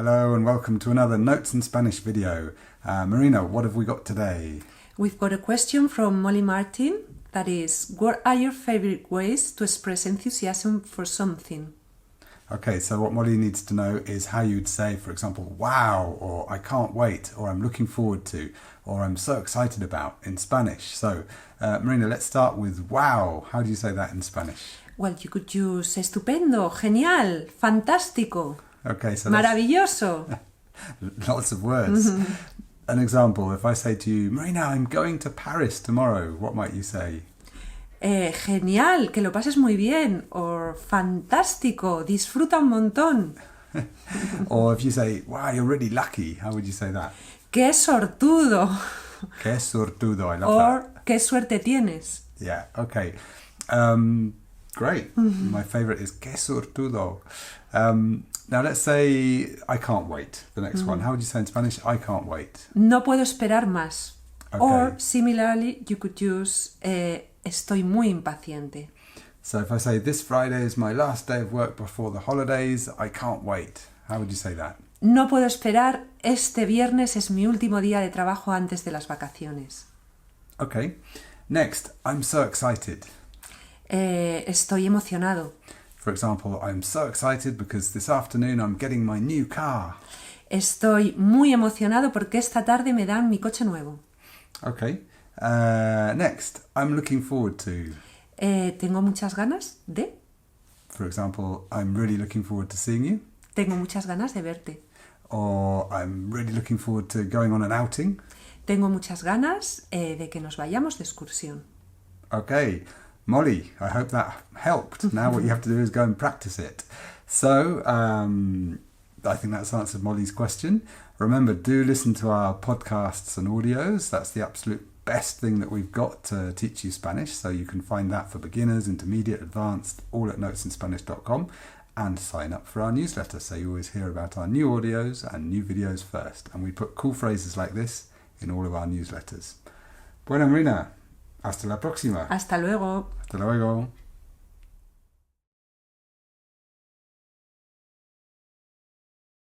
Hello and welcome to another Notes in Spanish video. Marina, what have we got today? We've got a question from Molly Martin that is, what are your favorite ways to express enthusiasm for something? Okay, so what Molly needs to know is how you'd say, for example, wow, or I can't wait, or I'm looking forward to, or I'm so excited about in Spanish. So, Marina, let's start with wow. How do you say that in Spanish? Well, you could use estupendo, genial, fantástico, Okay, so maravilloso. lots of words. An example, if I say to you, Marina, I'm going to Paris tomorrow, what might you say? Genial, que lo pases muy bien. Or fantástico, disfruta un montón. Or if you say, wow, you're really lucky, how would you say that? Qué sortudo. Que sortudo, I love Or that. qué suerte tienes. Yeah, okay. Great. My favourite is que sortudo. Now let's say I can't wait, the next one. How would you say in Spanish? I can't wait. No puedo esperar más. Okay. Or similarly, you could use estoy muy impaciente. So if I say this Friday is my last day of work before the holidays, I can't wait. How would you say that? No puedo esperar, este viernes es mi último día de trabajo antes de las vacaciones. Okay. Next, I'm so excited. Estoy emocionado. For example, I'm so excited because this afternoon I'm getting my new car. Estoy muy emocionado porque esta tarde me dan mi coche nuevo. Okay. Next, I'm looking forward to. Tengo muchas ganas de. For example, I'm really looking forward to seeing you. Tengo muchas ganas de verte. Or I'm really looking forward to going on an outing. Tengo muchas ganas de que nos vayamos de excursión. Okay. Molly, I hope that helped. Now what you have to do is go and practice it. So, I think that's answered Molly's question. Remember, do listen to our podcasts and audios. That's the absolute best thing that we've got to teach you Spanish. So you can find that for beginners, intermediate, advanced, all at notesinspanish.com, and sign up for our newsletter so you always hear about our new audios and new videos first. And we put cool phrases like this in all of our newsletters. Bueno, Marina, hasta la próxima. Hasta luego. Hasta luego.